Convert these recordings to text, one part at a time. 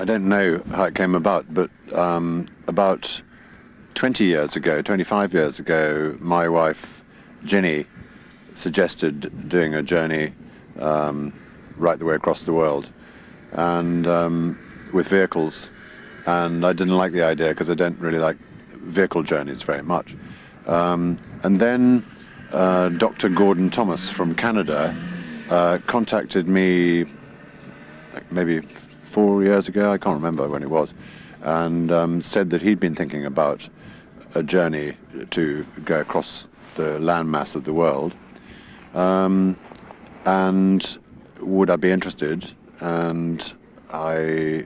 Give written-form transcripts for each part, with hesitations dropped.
I don't know how it came about, but about 20 years ago, 25 years ago, my wife, Ginny, suggested doing a journey right the way across the world, and with vehicles. And I didn't like the idea because I don't really like vehicle journeys very much. And then Dr. Gordon Thomas from Canada contacted me maybe 4 years ago, I can't remember when it was, and said that he'd been thinking about a journey to go across the landmass of the world, and would I be interested? And I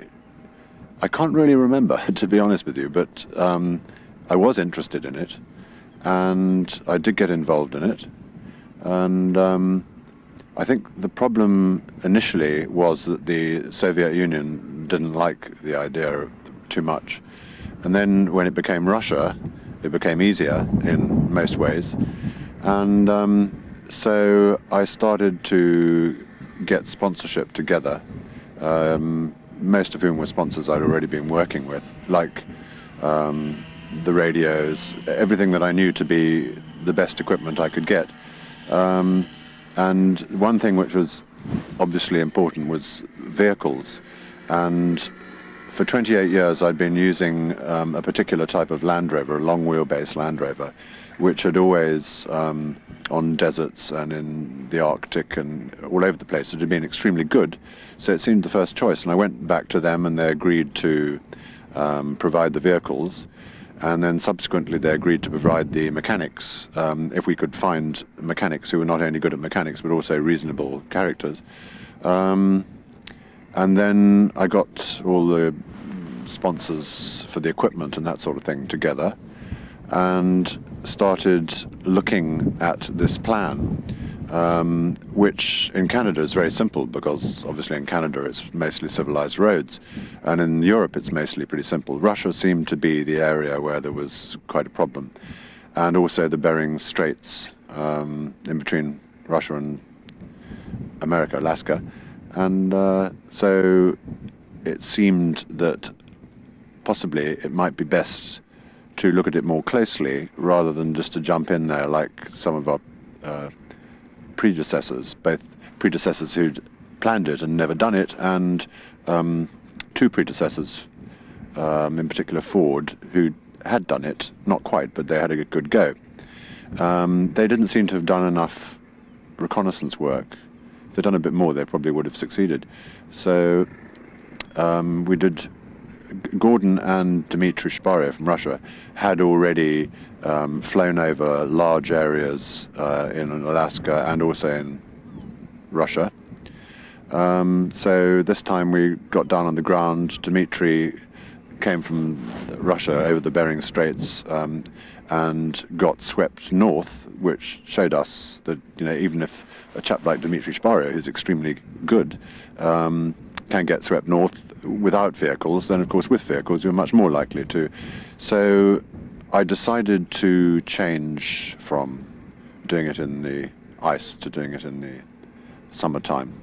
can't really remember, to be honest with you, but I was interested in it, and I did get involved in it, and I think the problem initially was that the Soviet Union didn't like the idea too much. And then when it became Russia, it became easier in most ways. And so I started to get sponsorship together, most of whom were sponsors I'd already been working with, like the radios, everything that I knew to be the best equipment I could get. And one thing which was obviously important was vehicles. And for 28 years I'd been using a particular type of Land Rover, a long wheelbase Land Rover, which had always, on deserts and in the Arctic and all over the place, it had been extremely good. So it seemed the first choice. And I went back to them and they agreed to provide the vehicles. And then subsequently they agreed to provide the mechanics, if we could find mechanics who were not only good at mechanics but also reasonable characters. And then I got all the sponsors for the equipment and that sort of thing together and started looking at this plan, which in Canada is very simple because obviously in Canada it's mostly civilized roads, and in Europe it's mostly pretty simple. Russia seemed to be the area where there was quite a problem, and also the Bering Straits in between Russia and America, Alaska, and so it seemed that possibly it might be best to look at it more closely rather than just to jump in there like some of our predecessors, both predecessors who'd planned it and never done it, and two predecessors, in particular Ford, who had done it, not quite, but they had a good go. They didn't seem to have done enough reconnaissance work. If they'd done a bit more, they probably would have succeeded. So we did. Gordon and Dmitry Shparev from Russia had already flown over large areas in Alaska and also in Russia. So this time we got down on the ground. Dmitry came from Russia over the Bering Straits and got swept north, which showed us that, you know, even if a chap like Dmitry Shparev, who's extremely good, can get swept north without vehicles, then of course with vehicles you're much more likely to. So I decided to change from doing it in the ice to doing it in the summertime.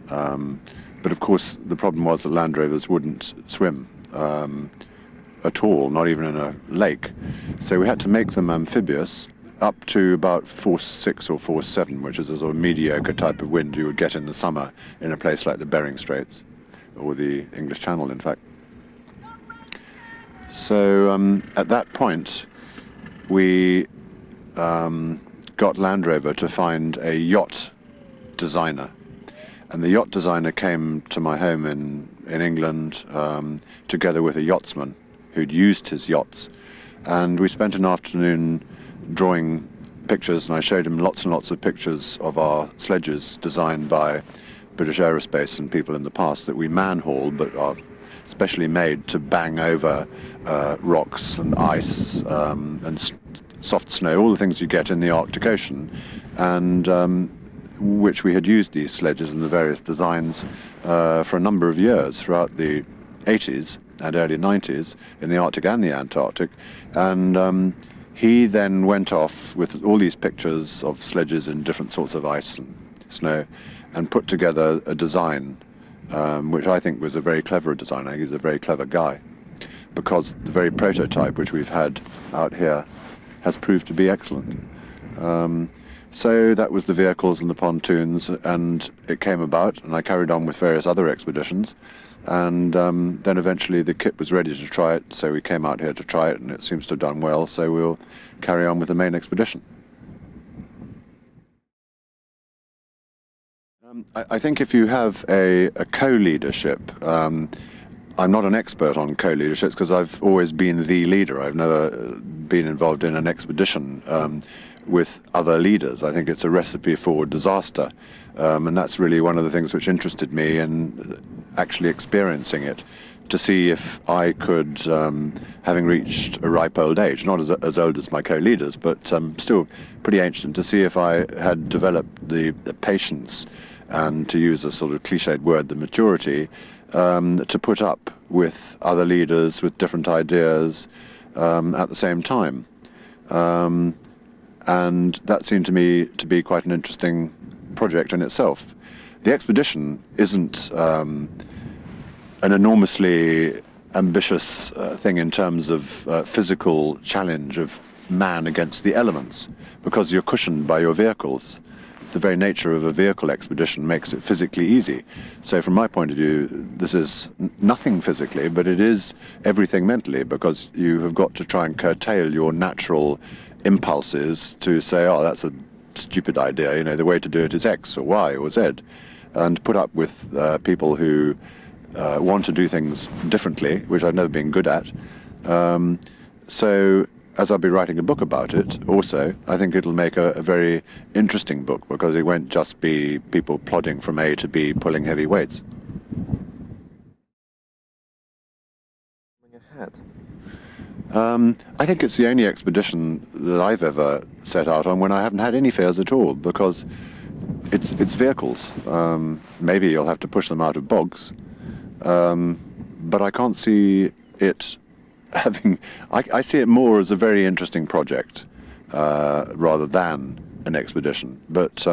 But of course the problem was that Land Rovers wouldn't swim at all, not even in a lake. So we had to make them amphibious up to about force 6 or force 7, which is a sort of mediocre type of wind you would get in the summer in a place like the Bering Straits, or the English Channel, in fact. So at that point, we got Land Rover to find a yacht designer. And the yacht designer came to my home in England together with a yachtsman who'd used his yachts. And we spent an afternoon drawing pictures, and I showed him lots and lots of pictures of our sledges designed by British Aerospace and people in the past that we man-haul but are specially made to bang over rocks and ice and soft snow, all the things you get in the Arctic Ocean, and which we had used these sledges in the various designs for a number of years throughout the 80s and early 90s in the Arctic and the Antarctic. And he then went off with all these pictures of sledges in different sorts of ice and snow and put together a design which I think was a very clever designer. He's a very clever guy, because the very prototype which we've had out here has proved to be excellent. So that was the vehicles and the pontoons, and it came about, and I carried on with various other expeditions, and then eventually the kit was ready to try it, so we came out here to try it, and it seems to have done well, so we'll carry on with the main expedition. I think if you have a co-leadership, I'm not an expert on co-leaderships because I've always been the leader. I've never been involved in an expedition with other leaders. I think it's a recipe for disaster, and that's really one of the things which interested me in actually experiencing it, to see if I could, having reached a ripe old age, not as old as my co-leaders, but still pretty ancient, to see if I had developed the patience and, to use a sort of cliched word, the maturity, to put up with other leaders with different ideas at the same time. And that seemed to me to be quite an interesting project in itself. The expedition isn't an enormously ambitious thing in terms of physical challenge of man against the elements, because you're cushioned by your vehicles. The very nature of a vehicle expedition makes it physically easy. So from my point of view, this is nothing physically, but it is everything mentally, because you have got to try and curtail your natural impulses to say, oh, that's a stupid idea, you know, the way to do it is X or Y or Z, and put up with people who want to do things differently, which I've never been good at. So as I'll be writing a book about it also, I think it'll make a very interesting book, because it won't just be people plodding from A to B pulling heavy weights. I think it's the only expedition that I've ever set out on when I haven't had any fears at all, because it's vehicles. Maybe you'll have to push them out of bogs, but I can't see it having... I see it more as a very interesting project rather than an expedition. But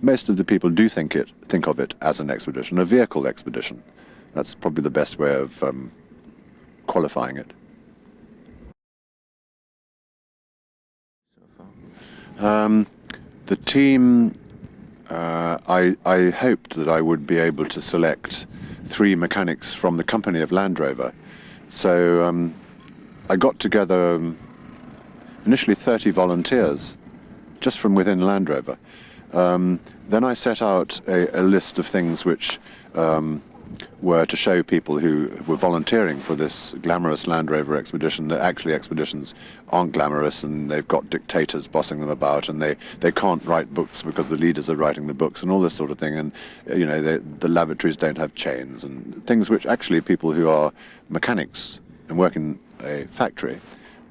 most of the people do think of it as an expedition, a vehicle expedition. That's probably the best way of qualifying it. The team, I hoped that I would be able to select 3 mechanics from the company of Land Rover. So I got together initially 30 volunteers just from within Land Rover. Then I set out a list of things which were to show people who were volunteering for this glamorous Land Rover expedition that actually expeditions aren't glamorous, and they've got dictators bossing them about, and they can't write books because the leaders are writing the books and all this sort of thing, and you know, the lavatories don't have chains and things which actually people who are mechanics and work in a factory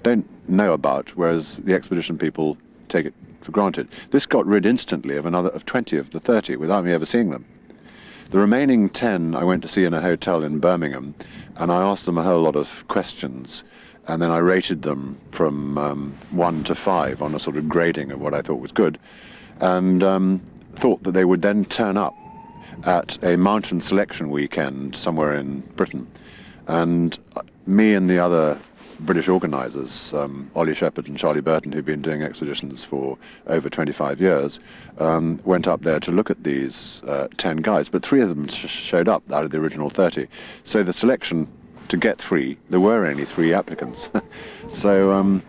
don't know about, whereas the expedition people take it for granted. This got rid instantly of 20 of the 30 without me ever seeing them. The remaining 10 I went to see in a hotel in Birmingham, and I asked them a whole lot of questions, and then I rated them from 1 to 5 on a sort of grading of what I thought was good, and thought that they would then turn up at a mountain selection weekend somewhere in Britain. And me and the other British organisers, Ollie Shepherd and Charlie Burton, who've been doing expeditions for over 25 years, went up there to look at these 10 guys, but 3 of them showed up out of the original 30. So the selection to get 3, there were only 3 applicants. So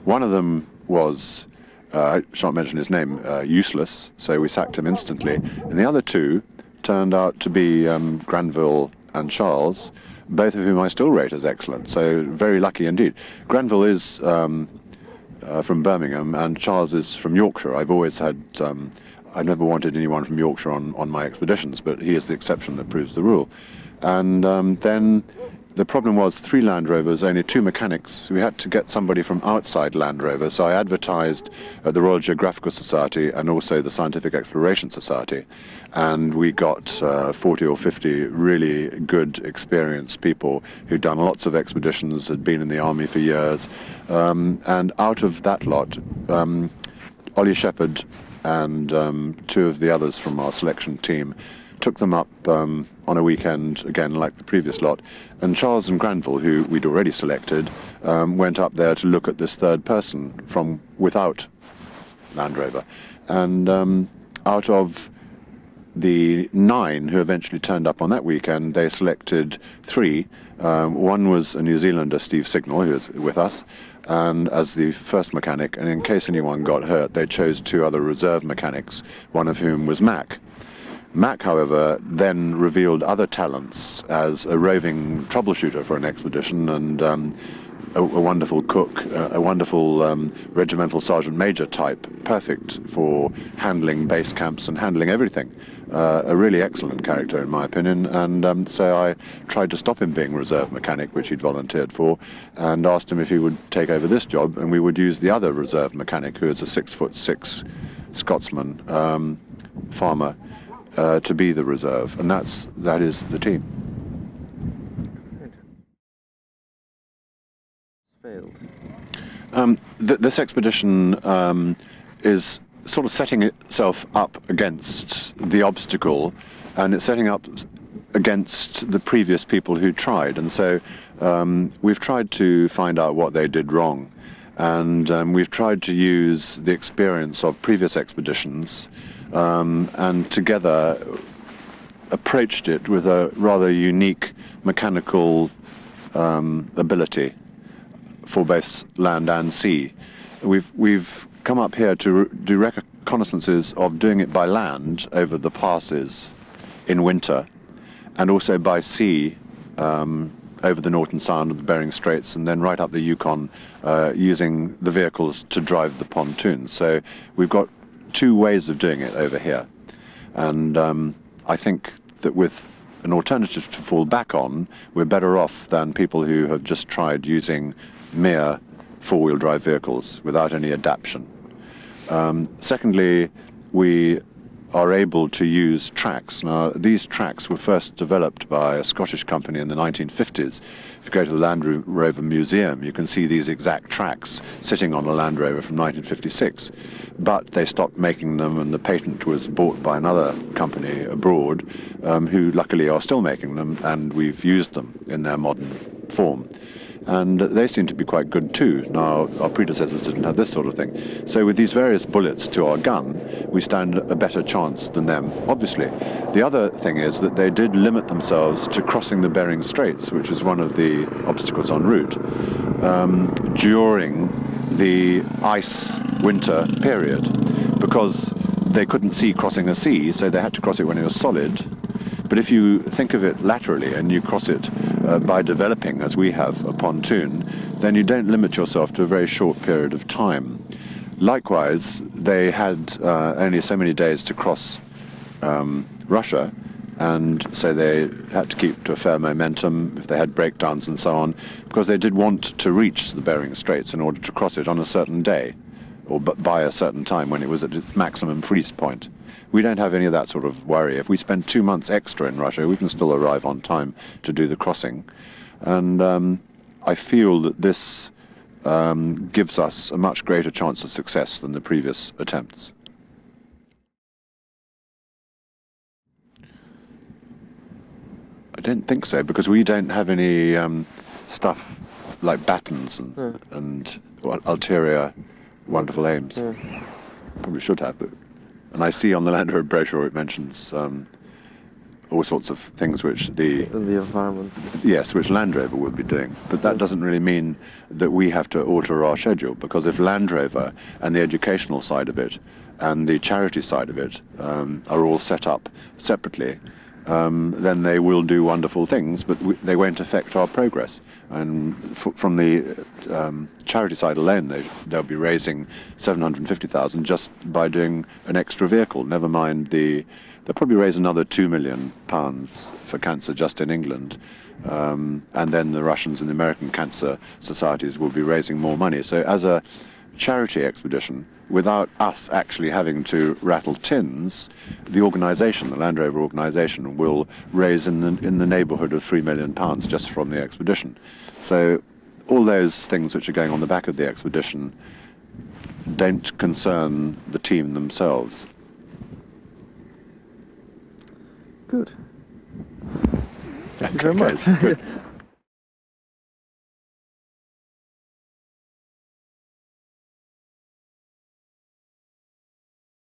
one of them was, I shan't mention his name, useless, so we sacked him instantly. And the other 2 turned out to be Granville and Charles, both of whom I still rate as excellent, so very lucky indeed. Granville is from Birmingham, and Charles is from Yorkshire. I've always had, I've never wanted anyone from Yorkshire on my expeditions, but he is the exception that proves the rule. And then the problem was 3 Land Rovers, only 2 mechanics. We had to get somebody from outside Land Rover, so I advertised at the Royal Geographical Society and also the Scientific Exploration Society, and we got 40 or 50 really good, experienced people who'd done lots of expeditions, had been in the army for years, and out of that lot, Ollie Shepherd and 2 of the others from our selection team took them up on a weekend, again like the previous lot, and Charles and Granville, who we'd already selected, went up there to look at this third person from without Land Rover. And out of the 9 who eventually turned up on that weekend, they selected 3. One was a New Zealander, Steve Signal, who was with us, and as the first mechanic, and in case anyone got hurt, they chose 2 other reserve mechanics, one of whom was Mac. Mac, however, then revealed other talents as a roving troubleshooter for an expedition, and a wonderful cook, a wonderful regimental sergeant major type, perfect for handling base camps and handling everything. A really excellent character, in my opinion, and so I tried to stop him being reserve mechanic, which he'd volunteered for, and asked him if he would take over this job, and we would use the other reserve mechanic, who is a 6'6" Scotsman farmer, to be the reserve, and that is the team. Failed. This expedition is sort of setting itself up against the obstacle, and it's setting up against the previous people who tried, and so we've tried to find out what they did wrong, and we've tried to use the experience of previous expeditions and together approached it with a rather unique mechanical ability for both land and sea. We've come up here to do reconnaissances of doing it by land over the passes in winter, and also by sea over the Norton Sound and the Bering Straits, and then right up the Yukon, using the vehicles to drive the pontoons. So we've got 2 ways of doing it over here, and I think that with an alternative to fall back on, we're better off than people who have just tried using mere 4-wheel drive vehicles without any adaptation. Secondly, we are able to use tracks. Now, these tracks were first developed by a Scottish company in the 1950s. If you go to the Land Rover Museum, you can see these exact tracks sitting on a Land Rover from 1956. But they stopped making them, and the patent was bought by another company abroad, who luckily are still making them, and we've used them in their modern form. And they seem to be quite good too. Now, our predecessors didn't have this sort of thing. So with these various bullets to our gun, we stand a better chance than them, obviously. The other thing is that they did limit themselves to crossing the Bering Straits, which is one of the obstacles en route, during the ice winter period, because they couldn't see crossing a sea, so they had to cross it when it was solid. But if you think of it laterally and you cross it by developing, as we have, a pontoon, then you don't limit yourself to a very short period of time. Likewise, they had only so many days to cross Russia, and so they had to keep to a fair momentum if they had breakdowns and so on, because they did want to reach the Bering Straits in order to cross it on a certain day, or by a certain time when it was at its maximum freeze point. We don't have any of that sort of worry. If we spend 2 months extra in Russia, we can still arrive on time to do the crossing. And I feel that this gives us a much greater chance of success than the previous attempts. I don't think so, because we don't have any stuff like battens and ulterior wonderful aims. Probably should have, but... And I see on the Land Rover brochure it mentions all sorts of things which the environment. Yes, which Land Rover will be doing. But that doesn't really mean that we have to alter our schedule, because if Land Rover and the educational side of it and the charity side of it are all set up separately, then they will do wonderful things, but they won't affect our progress. And from the charity side alone, they'll be raising 750,000 just by doing an extra vehicle. Never mind they'll probably raise another £2 million for cancer just in England, and then the Russians and the American cancer societies will be raising more money. So as a charity expedition, without us actually having to rattle tins, the organisation, the Land Rover organisation, will raise in the neighbourhood of £3 million just from the expedition. So all those things which are going on the back of the expedition don't concern the team themselves. Good. Thank you very much. Good.